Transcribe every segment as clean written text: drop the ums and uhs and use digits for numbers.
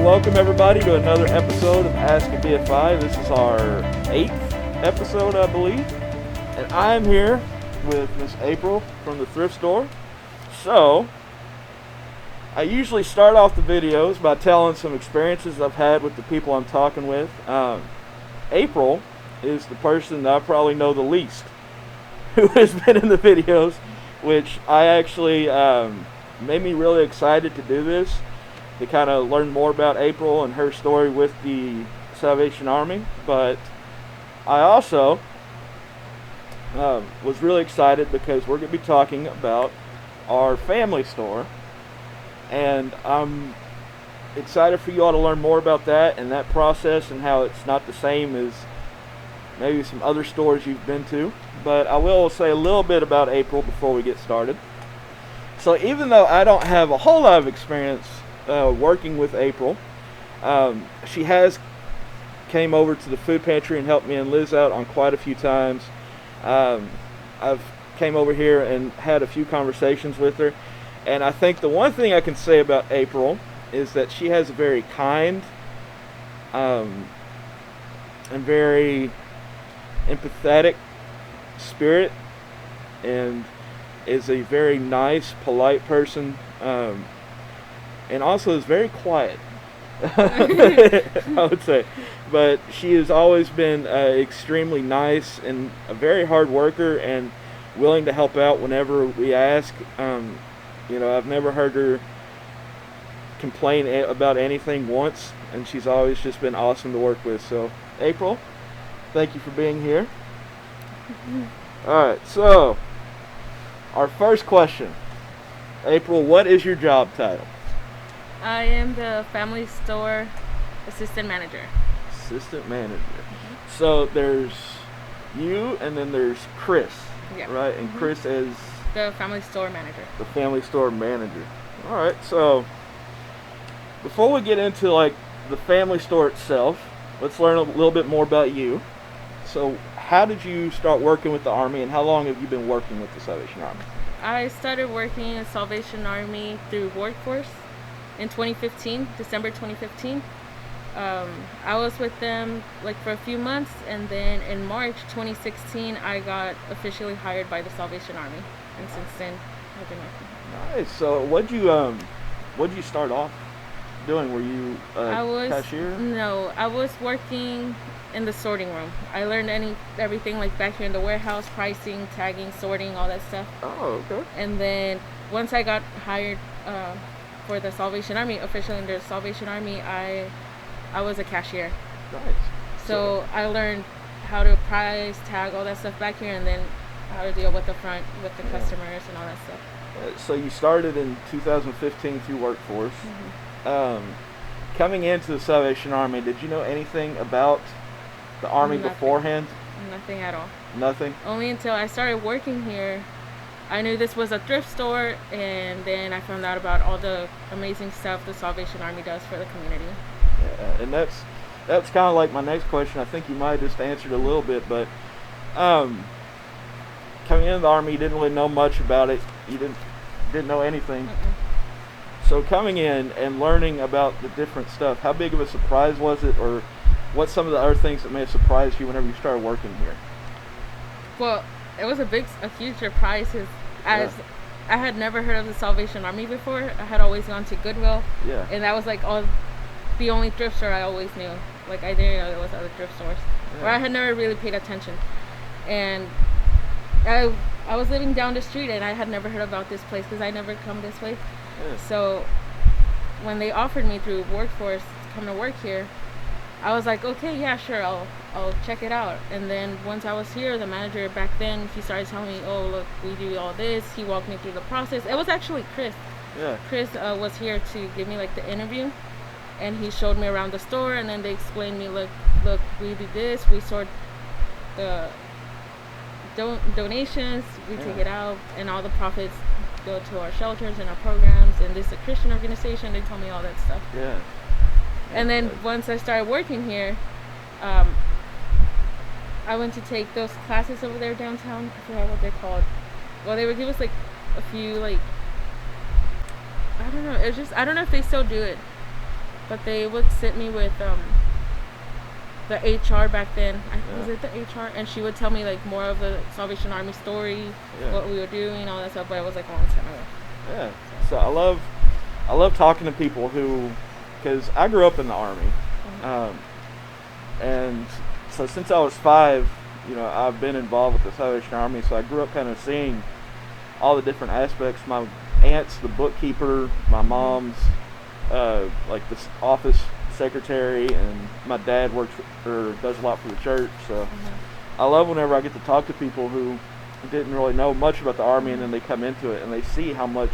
welcome everybody to another episode of Ask a BFI. This is our 8th episode, I believe. And I'm here with Miss April from the thrift store. So, I usually start off the videos by telling some experiences I've had with the people I'm talking with. April is the person that I probably know the least who has been in the videos, which I actually made me really excited to do this, to kind of learn more about April and her story with the Salvation Army. But I also was really excited because we're going to be talking about our family store, and I'm excited for you all to learn more about that and that process and how it's not the same as maybe some other stores you've been to. But I will say a little bit about April before we get started. So even though I don't have a whole lot of experience working with April, she has came over to the food pantry and helped me and Liz out on quite a few times. I've came over here and had a few conversations with her, and I think the one thing I can say about April is that she has a very kind and very empathetic spirit, and is a very nice, polite person, and also is very quiet, I would say. But she has always been extremely nice and a very hard worker and willing to help out whenever we ask. I've never heard her complain about anything once, and she's always just been awesome to work with. So, April, thank you for being here. Alright, so our first question. April, what is your job title? I am the family store assistant manager. Assistant manager. Mm-hmm. So there's you, and then there's Chris, yeah. Right? And mm-hmm. Chris is the family store manager. The family store manager. All right. So before we get into like the family store itself, let's learn a little bit more about you. So how did you start working with the Army, and how long have you been working with the Salvation Army? I started working in Salvation Army through Workforce in 2015, December 2015. I was with them like for a few months, and then in March 2016 I got officially hired by the Salvation Army, and since then I've been working. Nice. So what'd you start off doing? Were you a cashier? No, I was working in the sorting room. I learned everything like back here in the warehouse, pricing, tagging, sorting, all that stuff. Oh, okay. And then once I got hired for the Salvation Army, officially under the Salvation Army, I was a cashier. Nice. So I learned how to price, tag, all that stuff back here, and then how to deal with the front, with the customers and all that stuff. So you started in 2015 through Workforce. Mm-hmm. Coming into the Salvation Army, did you know anything about the Army beforehand? Nothing at all. Nothing? Only until I started working here. I knew this was a thrift store, and then I found out about all the amazing stuff the Salvation Army does for the community. Yeah, and that's kind of like my next question. I think you might have just answered a little bit, but coming into the Army, you didn't really know much about it. You didn't know anything. Mm-mm. So coming in and learning about the different stuff, how big of a surprise was it, or what's some of the other things that may have surprised you whenever you started working here? Well, it was a huge surprise, because I had never heard of the Salvation Army before. I had always gone to Goodwill, and that was like the only thrift store I always knew. Like I didn't know there was other thrift stores, or I had never really paid attention. And I was living down the street, and I had never heard about this place because I never come this way. Yeah. So when they offered me through Workforce to come to work here, I was like, okay, yeah, sure, I'll check it out. And then once I was here, the manager back then, he started telling me, oh, look, we do all this. He walked me through the process. It was actually Chris. Yeah. Chris was here to give me like the interview, and he showed me around the store, and then they explained me, look, we do this. We sort the donations, we take it out, and all the profits go to our shelters and our programs, and this is a Christian organization. They told me all that stuff. Yeah. And then once I started working here, I went to take those classes over there downtown. I forgot what they're called. Well, they would give us like a few, like, I don't know. It's just, I don't know if they still do it. but they would sit me with the HR back then. Was it the HR? And she would tell me like more of the Salvation Army story, what we were doing, all that stuff. But it was like a long time ago. Yeah. So I love talking to people who, because I grew up in the Army, and so since I was 5, I've been involved with the Salvation Army. So I grew up kind of seeing all the different aspects. My aunt's the bookkeeper, my mom's like the office secretary, and my dad works or does a lot for the church. So I love whenever I get to talk to people who didn't really know much about the Army, and then they come into it and they see how much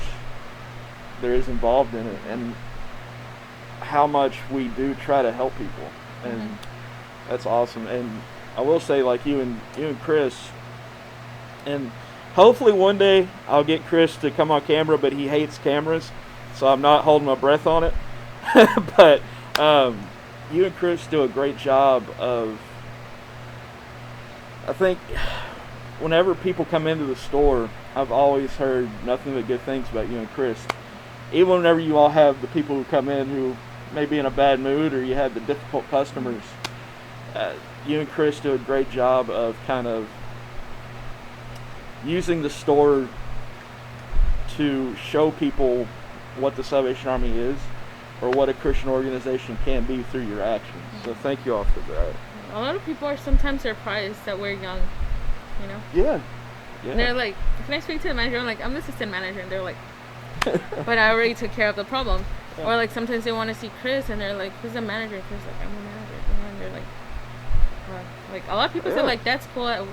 there is involved in it and how much we do try to help people, and that's awesome. And I will say, like you and Chris, and hopefully one day I'll get Chris to come on camera, but he hates cameras, so I'm not holding my breath on it. But you and Chris do a great job of, I think, whenever people come into the store, I've always heard nothing but good things about you and Chris. Even whenever you all have the people who come in who may be in a bad mood, or you have the difficult customers, you and Chris do a great job of kind of using the store to show people what the Salvation Army is, or what a Christian organization can be through your actions. So thank you all for that. A lot of people are sometimes surprised that we're young, Yeah. And they're like, can I speak to the manager? I'm like, I'm the assistant manager. And they're like, but I already took care of the problem. Yeah. Or like sometimes they want to see Chris, and they're like, who's the manager? And Chris is like, I'm the manager. And they're like, like a lot of people say like, that's cool.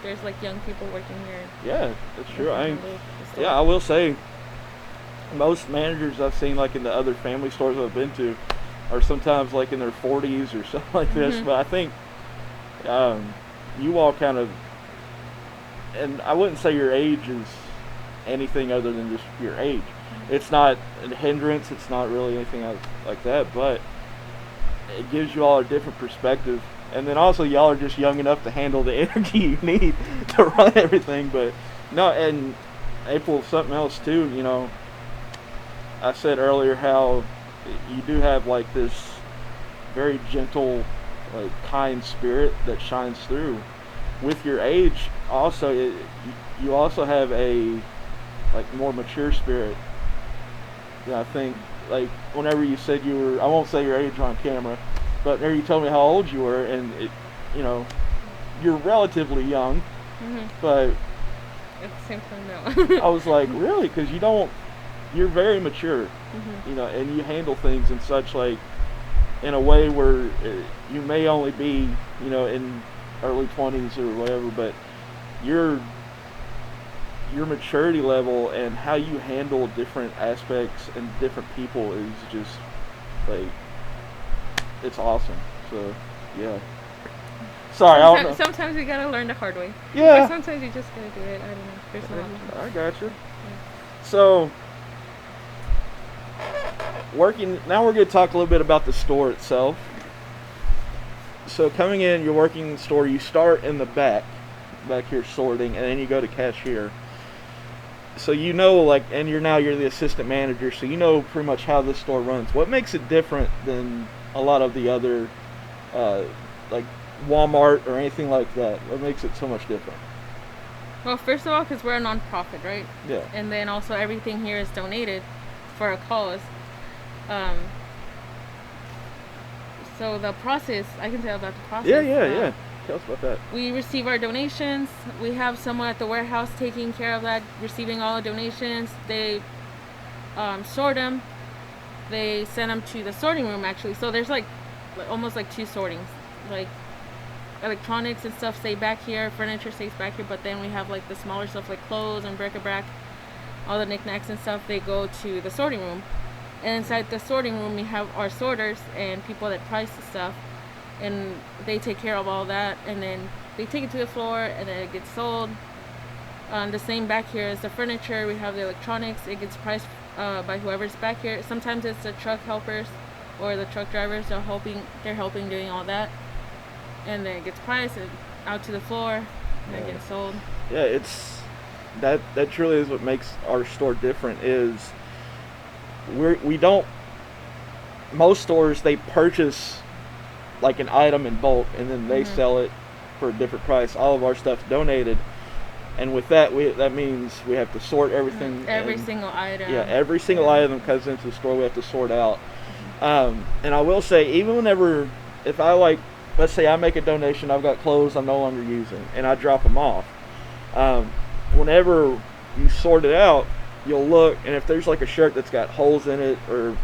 There's like young people working here. Yeah, that's true. I will say, most managers I've seen like in the other family stores I've been to are sometimes like in their 40s or something like this. But I think you all kind of, and I wouldn't say your age is anything other than just your age. It's not a hindrance. It's not really anything like that. But it gives you all a different perspective. And then also y'all are just young enough to handle the energy you need to run everything. But no, and April, something else too, I said earlier how you do have like this very gentle, like kind spirit that shines through. With your age, also, you also have a like more mature spirit. Yeah, I think like whenever you said you were, I won't say your age on camera, but whenever you told me how old you were, and you're relatively young, but at the same time, no. I was like, really? Because you're very mature, and you handle things in such like, in a way where you may only be, in early 20s or whatever, but your maturity level and how you handle different aspects and different people is just like, it's awesome. So yeah. Sorry, sometimes we gotta learn the hard way. Yeah. Or sometimes you just gotta do it. I don't know. There's no option. I got you. Yeah. So now we're going to talk a little bit about the store itself. So coming in, you're working in the store. You start in the back here sorting, and then you go to cashier. So and you're the assistant manager, so you know pretty much how this store runs. What makes it different than a lot of the other, like Walmart or anything like that? What makes it so much different? Well, first of all, because we're a non-profit, right? Yeah. And then also everything here is donated for a cause. So the process, I can tell about the process. Yeah. Tell us about that. We receive our donations. We have someone at the warehouse taking care of that, receiving all the donations. They sort them. They send them to the sorting room, actually. So there's like almost like 2 sortings. Like electronics and stuff stay back here, furniture stays back here, but then we have like the smaller stuff like clothes and bric-a-brac, all the knickknacks and stuff, they go to the sorting room. And inside the sorting room we have our sorters and people that price the stuff, and they take care of all that, and then they take it to the floor and then it gets sold. The same back here is the furniture. We have the electronics. It gets priced by whoever's back here. Sometimes it's the truck helpers or the truck drivers. They're helping doing all that, and then it gets priced and out to the floor and it gets sold. Yeah, it's that truly is what makes our store different. Is we don't most stores, they purchase like an item in bulk and then they sell it for a different price. All of our stuff's donated, and with that, that means we have to sort everything. Every single item. Yeah, every single item comes into the store. We have to sort out. And I will say, even whenever, if I let's say I make a donation, I've got clothes I'm no longer using, and I drop them off. Whenever you sort it out, you'll look, and if there's like a shirt that's got holes in it, or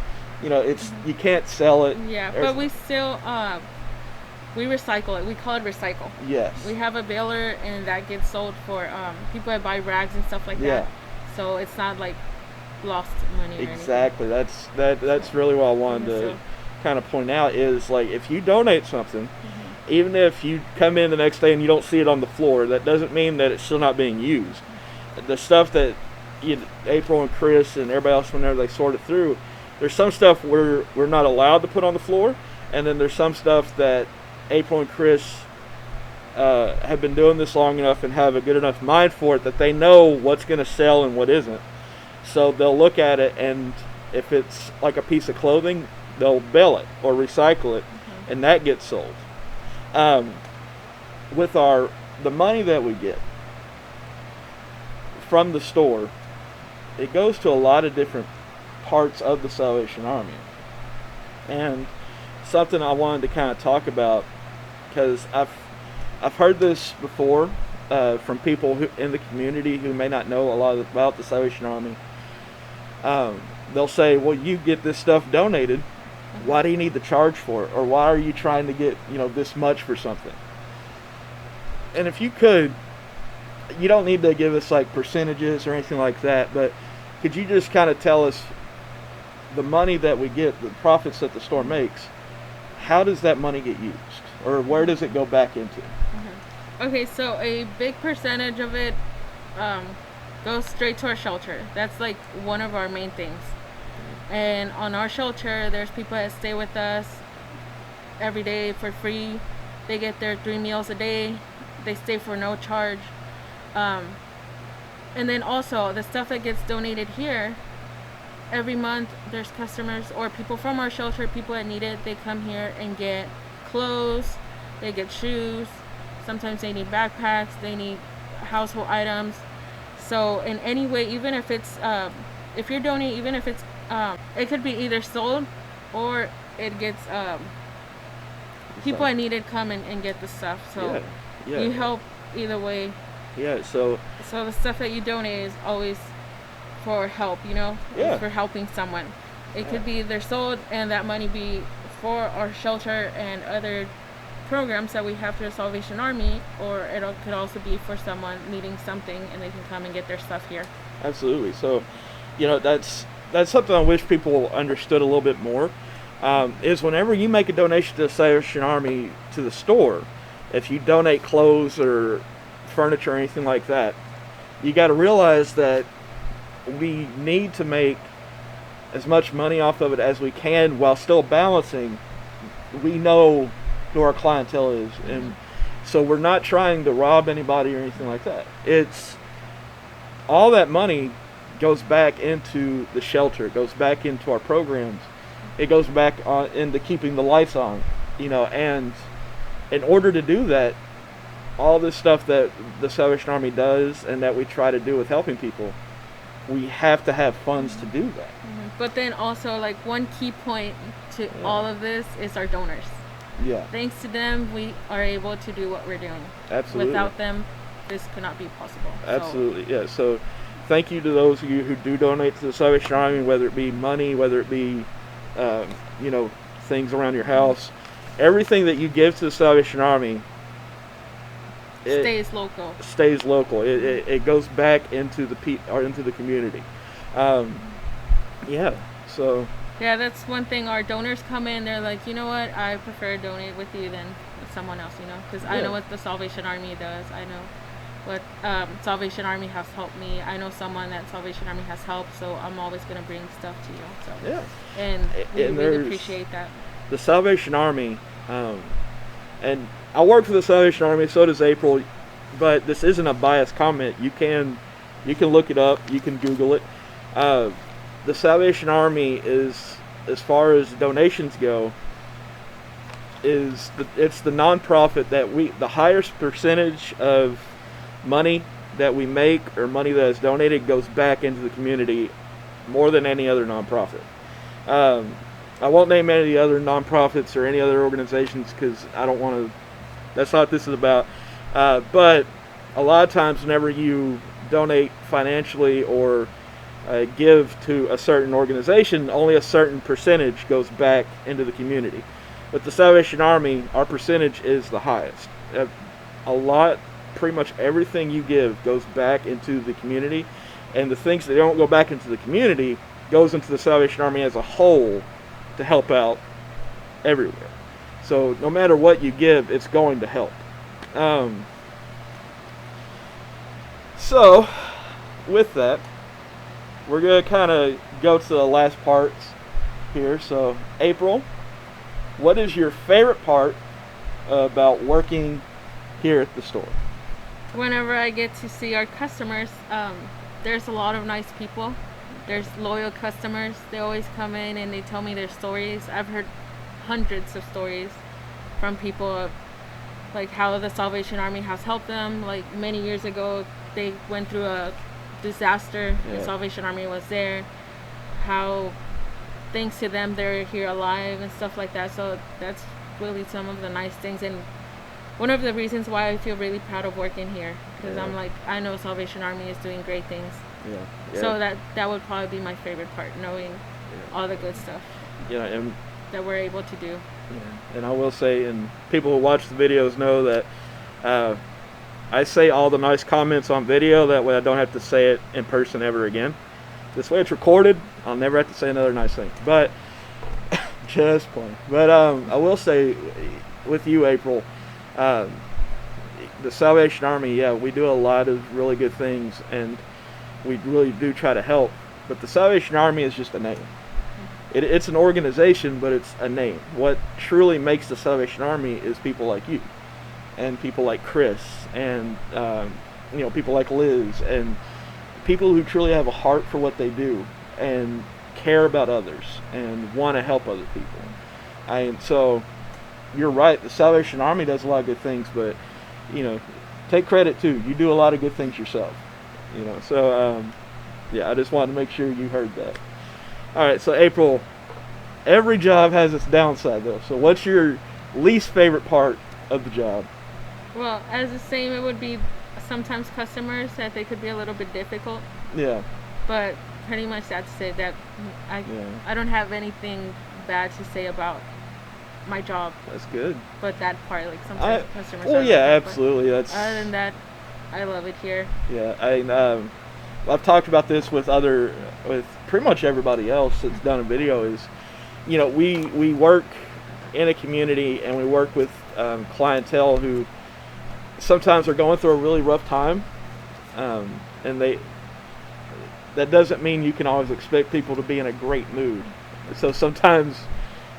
it's you can't sell it. Yeah, but we still we recycle it. We call it recycle. Yes. We have a baler, and that gets sold for people that buy rags and stuff like that. So it's not like lost money. Exactly. That's really what I wanted to kind of point out is, like, if you donate something, even if you come in the next day and you don't see it on the floor, that doesn't mean that it's still not being used. The stuff that April and Chris and everybody else, whenever they sort it through, there's some stuff we're not allowed to put on the floor, and then there's some stuff that April and Chris have been doing this long enough and have a good enough mind for it that they know what's going to sell and what isn't. So they'll look at it, and if it's like a piece of clothing, they'll bail it or recycle it, and that gets sold. With the money that we get from the store, it goes to a lot of different parts of the Salvation Army. And something I wanted to kind of talk about, because I've heard this before from people in the community who may not know a lot about the Salvation Army. They'll say, well, you get this stuff donated, why do you need to charge for it? Or why are you trying to get this much for something? And if you could, you don't need to give us like percentages or anything like that, but could you just kind of tell us the money that we get, the profits that the store makes, how does that money get used? Or where does it go back into? Okay, so a big percentage of it goes straight to our shelter. That's like one of our main things. And on our shelter, there's people that stay with us every day for free. They get their 3 meals a day. They stay for no charge. And then also the stuff that gets donated here, every month there's customers or people from our shelter, people that need it, they come here and get clothes, they get shoes, sometimes they need backpacks, they need household items. So in any way, even if it's if you're donating, even if it's it could be either sold or it gets people that need it come and get the stuff. So you help either way. So the stuff that you donate is always for help, for helping someone. It could be either sold and that money be for our shelter and other programs that we have through the Salvation Army, or it could also be for someone needing something and they can come and get their stuff here. Absolutely. So, that's something I wish people understood a little bit more, is whenever you make a donation to the Salvation Army to the store, if you donate clothes or furniture or anything like that, you got to realize that we need to make as much money off of it as we can while still balancing. We know who our clientele is, and so we're not trying to rob anybody or anything like that. It's all that money goes back into the shelter, it goes back into our programs, it goes back into keeping the lights on, and in order to do that, all this stuff that the Salvation Army does and that we try to do with helping people, we have to have funds to do that. But then also, like, one key point to all of this is our donors. Thanks to them, we are able to do what we're doing. Absolutely. Without them, this could not be possible. Absolutely. So thank you to those of you who do donate to the Salvation Army, whether it be money, whether it be things around your house. Everything that you give to the Salvation Army stays local. It goes back into the community. So that's one thing. Our donors come in, they're like, you know what, I prefer to donate with you than with someone else, because I know what the Salvation Army does. I know what Salvation Army has helped me. I know someone that Salvation Army has helped, so I'm always going to bring stuff to you. And we really appreciate that. The Salvation Army, and I work for the Salvation Army, so does April, but this isn't a biased comment. You can look it up, you can Google it. The Salvation Army is as far as donations go, it's the nonprofit that the highest percentage of money that we make or money that is donated goes back into the community more than any other nonprofit. I won't name any of the other nonprofits or any other organizations because I don't want to. That's not what this is about. But a lot of times, whenever you donate financially or give to a certain organization, only a certain percentage goes back into the community. With the Salvation Army, our percentage is the highest. Pretty much everything you give goes back into the community, and the things that don't go back into the community goes into the Salvation Army as a whole to help out everywhere. So no matter what you give, it's going to help. So with that, we're going to kind of go to the last parts here. So April, what is your favorite part about working here at the store? Whenever I get to see our customers, there's a lot of nice people. There's loyal customers. They always come in and they tell me their stories. I've heard hundreds of stories from people of like how the Salvation Army has helped them. Like many years ago, they went through a disaster. Yeah. The Salvation Army was there. How thanks to them they're here alive and stuff like that. So that's really some of the nice things, and one of the reasons why I feel really proud of working here, because I'm like, I know Salvation Army is doing great things. Yeah. So that would probably be my favorite part, knowing all the good stuff. Yeah, and that we're able to do. Yeah. And I will say, and people who watch the videos know that I say all the nice comments on video. That way I don't have to say it in person ever again. This way it's recorded. I'll never have to say another nice thing. But just playing. But I will say, with you, April, the Salvation Army, we do a lot of really good things, and we really do try to help. But the Salvation Army is just a name. It's an organization, but it's a name. What truly makes the Salvation Army is people like you, and people like Chris, and people like Liz, and people who truly have a heart for what they do and care about others and want to help other people. And so you're right, the Salvation Army does a lot of good things, but take credit too. You do a lot of good things yourself. So I just wanted to make sure you heard that. All right, so April, every job has its downside though. So what's your least favorite part of the job? Well, as the same, it would be sometimes customers that they could be a little bit difficult. Yeah. But pretty much that's it. That I don't have anything bad to say about my job. That's good. But that part, like sometimes customers. Well, yeah, absolutely. That's. Other than that, I love it here. Yeah, I've talked about this with pretty much everybody else that's done a video. Is, we work in a community and we work with clientele who sometimes are going through a really rough time, and that doesn't mean you can always expect people to be in a great mood. So sometimes,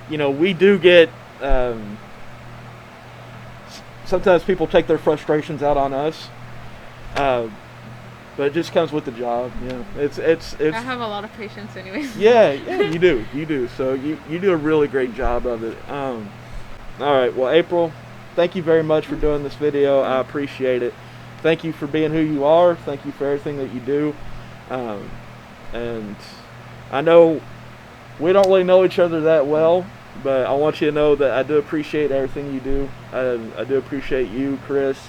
we do get sometimes people take their frustrations out on us, but it just comes with the job. It's I have a lot of patience anyways. Yeah, you do. So you do a really great job of it. All right, well, April, thank you very much for doing this video. I appreciate it. Thank you for being who you are. Thank you for everything that you do. And I know we don't really know each other that well, but I want you to know that I do appreciate everything you do. I do appreciate you, Chris,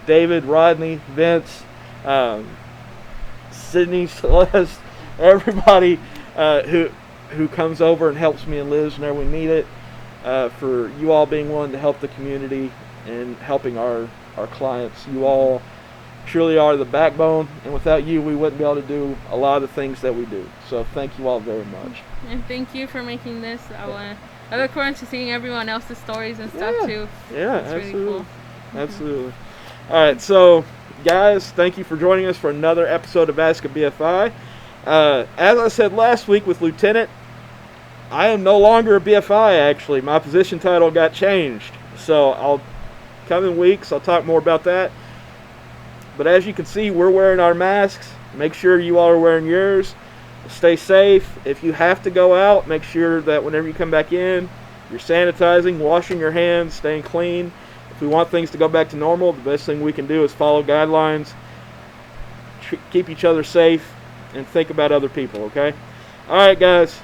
David, Rodney, Vince, Sydney, Celeste, everybody who comes over and helps me and lives whenever we need it. For you all being willing to help the community and helping our clients. You all truly are the backbone, and without you we wouldn't be able to do a lot of the things that we do. So thank you all very much. And thank you for making this. I look forward to seeing everyone else's stories and stuff too. Yeah, it's absolutely. Really cool. Absolutely. All right, so guys, thank you for joining us for another episode of Ask a BFI. As I said last week with Lieutenant, I am no longer a BFI, actually. My position title got changed. So coming weeks, I'll talk more about that. But as you can see, we're wearing our masks. Make sure you all are wearing yours. Stay safe. If you have to go out, make sure that whenever you come back in, you're sanitizing, washing your hands, staying clean. If we want things to go back to normal, the best thing we can do is follow guidelines, keep each other safe, and think about other people, okay? All right, guys.